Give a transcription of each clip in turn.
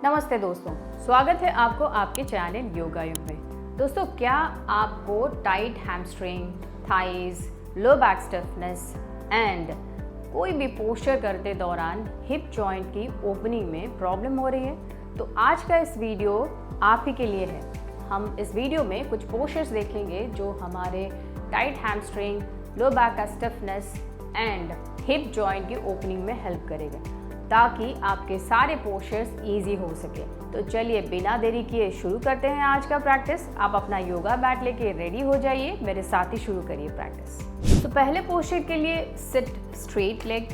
नमस्ते दोस्तों, स्वागत है आपको आपके चैनल योगा युग में। दोस्तों, क्या आपको tight hamstring, thighs, low back stiffness and कोई भी पोस्चर करते दौरान हिप जॉइंट की ओपनिंग में प्रॉब्लम हो रही है? तो आज का इस वीडियो आप ही के लिए है। हम इस वीडियो में कुछ पोस्चर्स देखेंगे जो हमारे टाइट हैमस्ट्रिंग, लो बैक का स्टिफनेस एंड हिप जॉइंट की ओपनिंग में हेल्प करेगा, ताकि आपके सारे पोस्चर्स इजी हो सके। तो चलिए बिना देरी किए शुरू करते हैं आज का प्रैक्टिस। आप अपना योगा मैट लेके रेडी हो जाइए, मेरे साथ ही शुरू करिए प्रैक्टिस। तो पहले पोस्चर के लिए सिट स्ट्रेट लेग।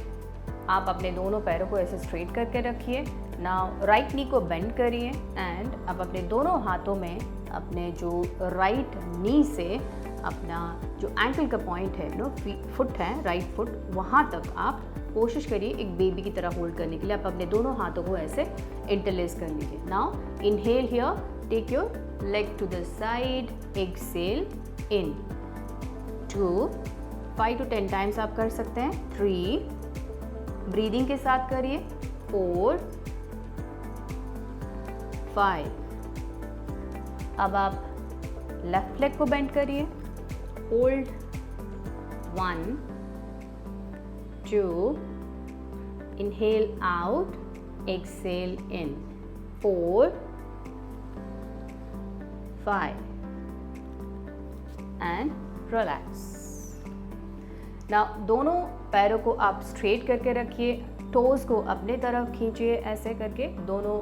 आप अपने दोनों पैरों को ऐसे स्ट्रेट करके रखिए। नाउ राइट नी को बेंड करिए एंड अब अपने दोनों हाथों में अपने जो राइट नी से अपना जो एंकल का पॉइंट है, फुट है, राइट फुट, वहाँ तक आप कोशिश करिए एक बेबी की तरह होल्ड करने के लिए। आप अपने दोनों हाथों को ऐसे इंटरलेस कर लीजिए। Now inhale here, take your leg to the side, exhale in. 2, 5 to 10 times आप कर सकते हैं। 3, ब्रीदिंग के साथ करिए। 4, 5। अब आप लेफ्ट लेग को बेंड करिए, hold. 1, 2, inhale out, exhale in. 4, 5 and relax. Now दोनों पैरों को आप स्ट्रेट करके रखिए, टोज को अपने तरफ खींचिए, ऐसे करके दोनों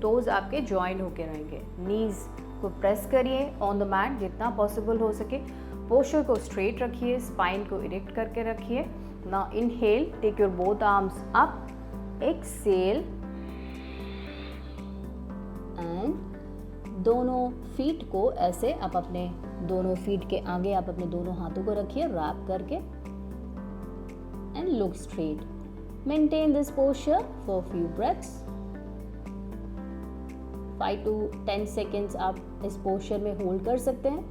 टोज आपके ज्वाइन होके रहेंगे। नीज को प्रेस करिए ऑन द मैट जितना पॉसिबल हो सके। पोस्चर को स्ट्रेट रखिए, स्पाइन को इरेक्ट करके रखिए। Now inhale, take your both arms up, exhale and दोनों फीट को ऐसे आप अपने दोनों फीट के आगे आप अपने दोनों हाथों को रखिए रैप करके and look straight. Maintain this posture for few breaths. 5 to 10 seconds आप इस पोस्चर में होल्ड कर सकते हैं।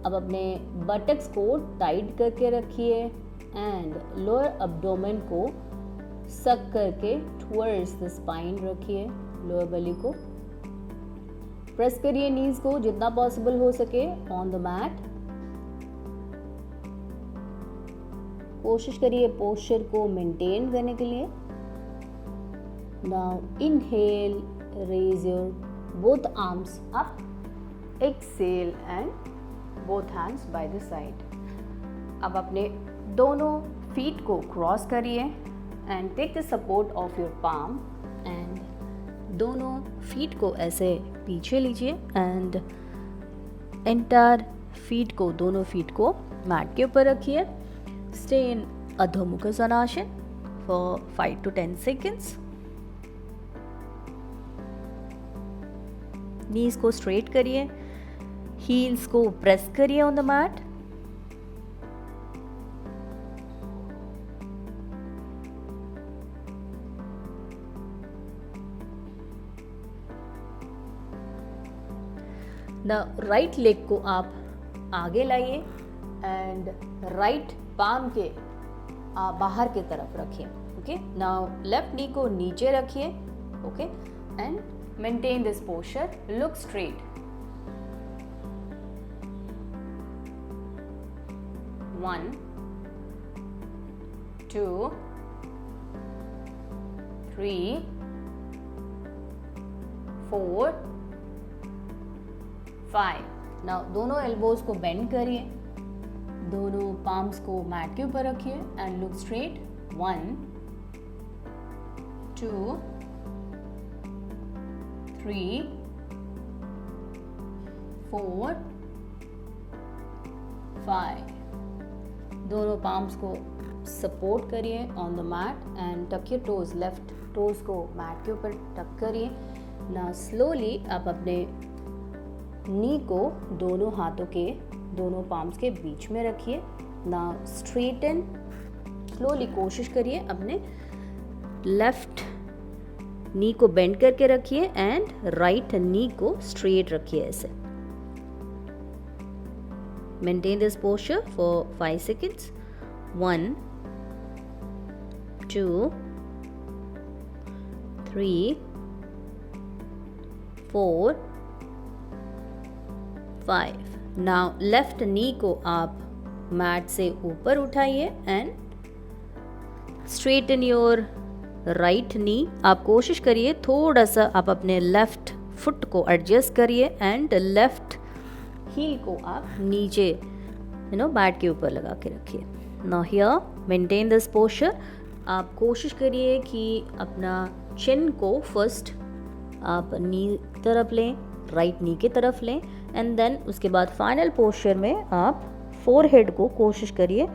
अब अपने बटक्स को टाइट करके रखिए एंड लोअर एब्डोमेन को सक करके टुवर्ड्स द स्पाइन रखिए। लोअर बेली को प्रेस करिए, नीज को जितना पॉसिबल हो सके ऑन द मैट। कोशिश करिए पोस्चर को मेंटेन करने के लिए। Now inhale, raise your both arms up, exhale and both hands by the side. अब अपने दोनों फीट को क्रॉस करिए and take the support of your palm and दोनों फीट को ऐसे पीछे लीजिए and एंटायर फीट को, दोनों फीट को मैट के ऊपर रखिए। Stay in अधो मुखसनासन for 5 to 10 seconds. नीज को स्ट्रेट करिए, हील्स को प्रेस करिए on the mat. The right leg को आप आगे लाइए एंड राइट पाम के बाहर की तरफ रखिए। ओके, नाउ लेफ्ट नी को नीचे रखिए। Okay, and maintain this posture, look straight. 1, 2, 3, 4, 5। Now दोनों एल्बोज को बेंड करिए, दोनों पाम्स को मैट के ऊपर रखिए एंड लुक स्ट्रेट। 1, 2, 3, 4, 5। दोनों पाम्स को सपोर्ट करिए ऑन द मैट एंड टक योर टोज। लेफ्ट टोज को मैट के ऊपर टक करिए। ना स्लोली आप अपने नी को दोनों हाथों के दोनों पाम्स के बीच में रखिए। ना स्ट्रेटन, स्लोली कोशिश करिए अपने लेफ्ट नी को बेंड करके रखिए एंड राइट नी को स्ट्रेट रखिए ऐसे। Maintain this posture for 5 seconds. 1, 2, 3, 4, 5. Now left knee को आप मैट से ऊपर उठाइए and straighten your right knee. आप कोशिश करिए थोड़ा सा आप अपने लेफ्ट फुट को एडजस्ट करिए एंड लेफ्ट हील को आप नीचे बैट के ऊपर लगा के रखिए. Now here maintain this posture. आप कोशिश करिए कि अपना चिन को फर्स्ट आप नी की तरफ लें, राइट नी की तरफ लें एंड देन उसके बाद फाइनल पोस्चर में आप फोरहेड को कोशिश करिए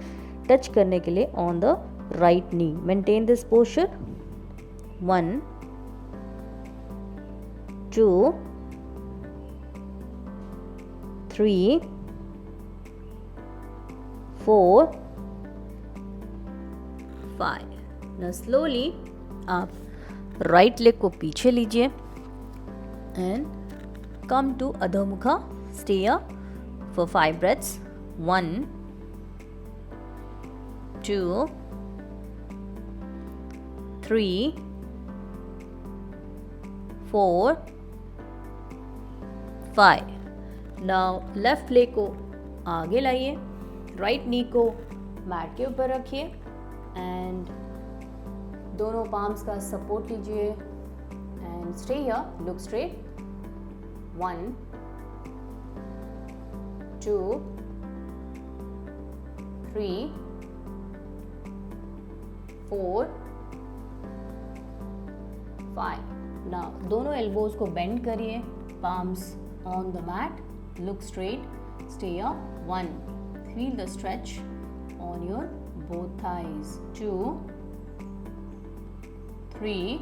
टच करने के लिए on the right knee. Maintain this posture. 1, 2, 3, 4, 5. Now slowly आप राइट लेग को पीछे लीजिए एंड कम टू अधोमुखा. Stay for 5 breaths. 1, 2, 3, 4, 5. Now left leg को आगे लाइए, राइट नी को मैट के ऊपर रखिए एंड दोनों पाम्स का सपोर्ट लीजिए and stay here. Look straight. 1, 2, 3, 4, 5. Now दोनों एल्बोज को बेंड करिए, palms on the mat. Look straight. Stay here. 1. Feel the stretch on your both thighs. 2, 3,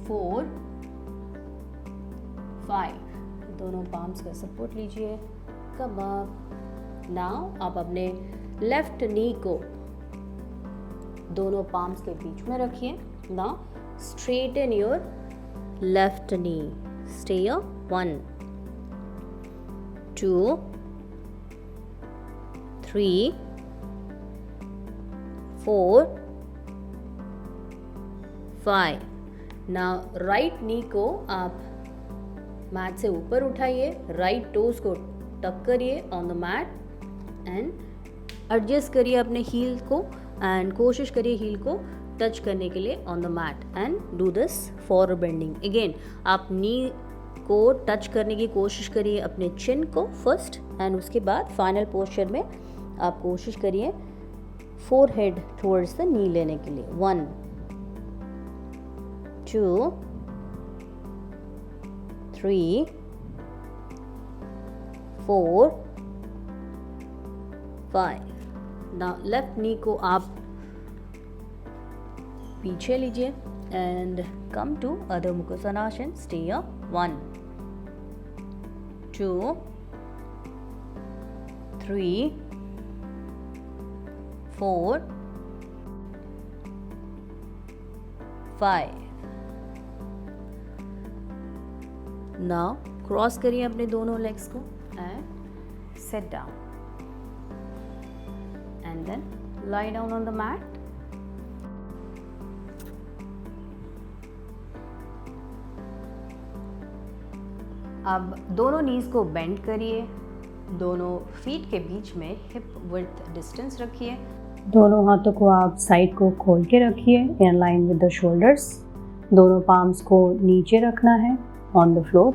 4, 5. दोनों पाम्स का सपोर्ट लीजिए. Come up. नाउ आप अपने लेफ्ट नी को दोनों पाम्स के बीच में रखिए. Now straighten your left knee. Stay here. 1, 2, 3, 4, 5. Now right knee को आप मैट से ऊपर उठाइए, राइट टोज को टक करिए on the mat and adjust करिए अपने हील को एंड कोशिश करिए हील को टच करने के लिए on the mat and do this forward bending. Again आप नी को टच करने की कोशिश करिए अपने चिन को फर्स्ट एंड उसके बाद फाइनल पोस्चर में आप कोशिश करिए फोरहेड टुवर्ड्स द नी लेने के लिए. 1, 2, 3, 4, 5. नाउ लेफ्ट नी को आप पीछे लीजिए एंड कम टू अधो मुखोत्तानासन. Stay here. 1, 2, 3, 4, 5. नाउ क्रॉस करिए अपने दोनों लेग्स को and sit down and then lie down on the mat. अब दोनों नीज को बेंड करिए, दोनों फीट के बीच में हिप विड्थ डिस्टेंस रखिए. दोनों हाथों को आप साइड को खोल के रखिए in line with the shoulders. दोनों पाम्स को नीचे रखना है on the floor.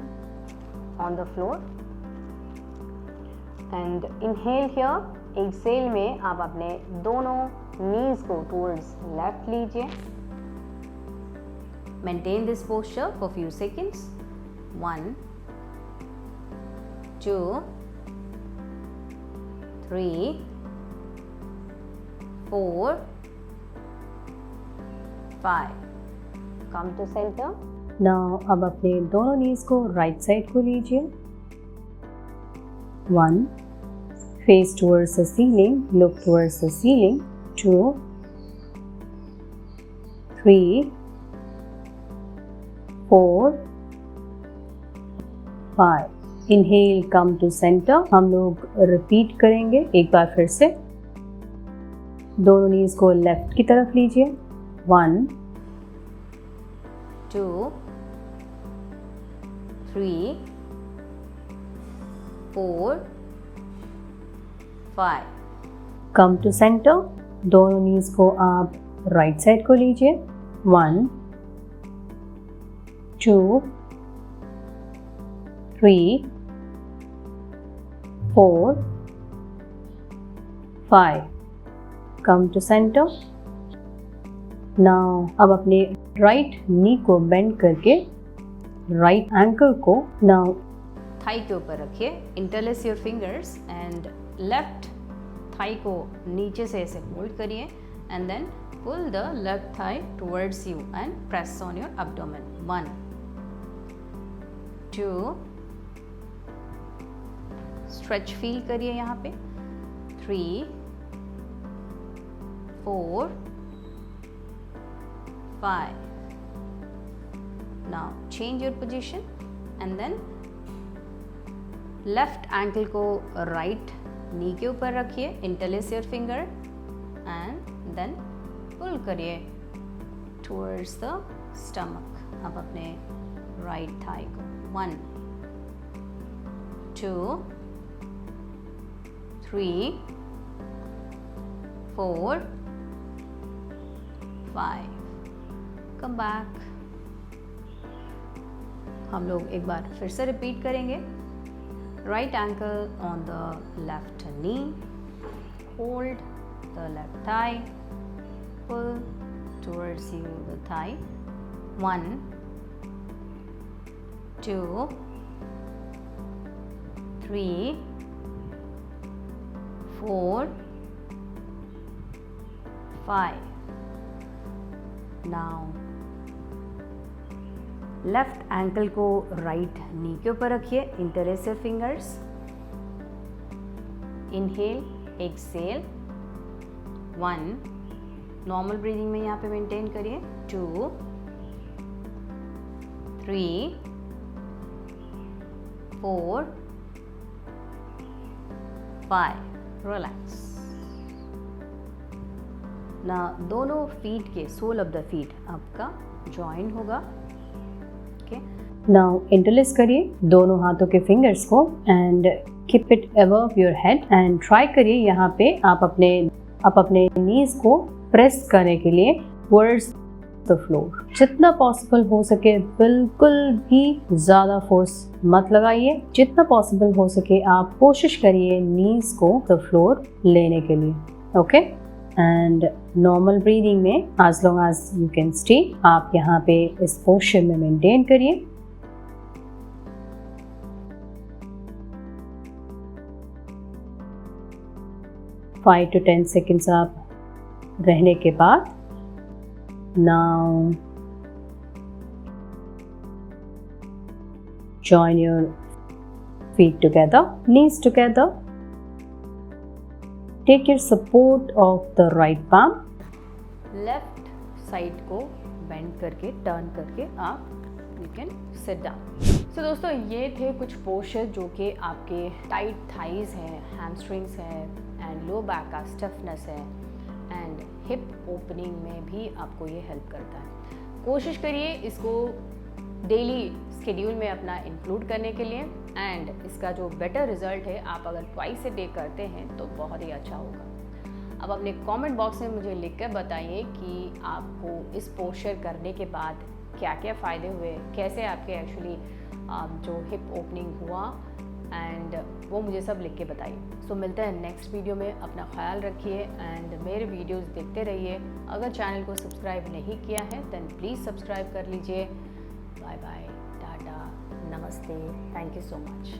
And inhale here. Exhale में आप अपने दोनों नीज को टुवर्ड्स लेफ्ट लीजिए. Maintain this posture for few seconds. 1, 2, 3, 4, 5. Come to center. Now अब अपने दोनों नीज को राइट साइड को लीजिए. 1, face towards the ceiling, look towards the ceiling. 2, 3, 4, 5. Inhale, come to centre. हम लोग रिपीट करेंगे एक बार फिर से. दोनों नीज को लेफ्ट की तरफ लीजिए। 1 2 3 4 5। कम टू सेंटर, दोनों नीज को आप राइट साइड को लीजिए। 1 2 3 4 5। कम टू सेंटर। नाउ अब अपने राइट नी को बेंड करके राइट एंकल को नाउ थाई के ऊपर रखिए। Interlace your fingers and left thigh को नीचे से ऐसे होल्ड करिए and then pull the left thigh towards you and press on your abdomen. 1 2 stretch feel करिए यहाँ पे। 3 4 5। Now change your position and then left ankle को राइट नी के ऊपर रखिए। Interlace your finger and then pull करिए towards the stomach. अब अपने राइट थाई को 1 2 3 4 5। Come back. हम लोग एक बार फिर से रिपीट करेंगे। Right ankle on the left knee, hold the left thigh, pull towards you the thigh। 1 2 3 4 5। Now left ankle को राइट नी के ऊपर रखिए। Interlace your fingers. Inhale exhale. 1 normal breathing में यहाँ पे मेंटेन करिए। 2 3 4 5। रिलैक्स। ना दोनों फीट के सोल ऑफ द फीट आपका ज्वाइन होगा। नाउ इंटरलेस करिए दोनों हाथों के फिंगर्स को and keep it above your head and try करिए यहाँ पे आप अपने नीज को प्रेस करने के लिए टुवर्ड्स द फ्लोर। जितना पॉसिबल हो सके बिल्कुल भी ज़्यादा फोर्स मत लगाइए। जितना पॉसिबल हो सके आप कोशिश करिए नीज को द फ्लोर लेने के लिए। ओके एंड नॉर्मल ब्रीदिंग में as long as you can stay आप यहाँ पे इस पोस्चर में मेंटेन करिए। फाइव to 10 सेकेंड्स आप रहने के बाद now join your feet together, knees together, take your support of the right palm। Left side को बेंड करके टर्न करके आप यू कैन सिट डाउन। सो दोस्तों ये थे कुछ पोस्चर जो कि आपके टाइट थाइज है, हैमस्ट्रिंग्स है एंड लो बैक का स्टिफनेस है एंड हिप ओपनिंग में भी आपको ये हेल्प करता है। कोशिश करिए इसको डेली स्केड्यूल में अपना इंक्लूड करने के लिए एंड इसका जो बेटर रिजल्ट है आप अगर ट्वाइस ए डे करते हैं तो बहुत ही अच्छा होगा। अब अपने कमेंट बॉक्स में मुझे लिखकर बताइए कि आपको इस पोस्चर करने के बाद क्या क्या फ़ायदे हुए, कैसे आपके एक्चुअली जो हिप ओपनिंग हुआ एंड वो मुझे सब लिख के बताइए। सो मिलते हैं नेक्स्ट वीडियो में। अपना ख्याल रखिए एंड मेरे वीडियोस देखते रहिए। अगर चैनल को सब्सक्राइब नहीं किया है देन प्लीज़ सब्सक्राइब कर लीजिए। बाय बाय, टाटा, नमस्ते, थैंक यू सो मच।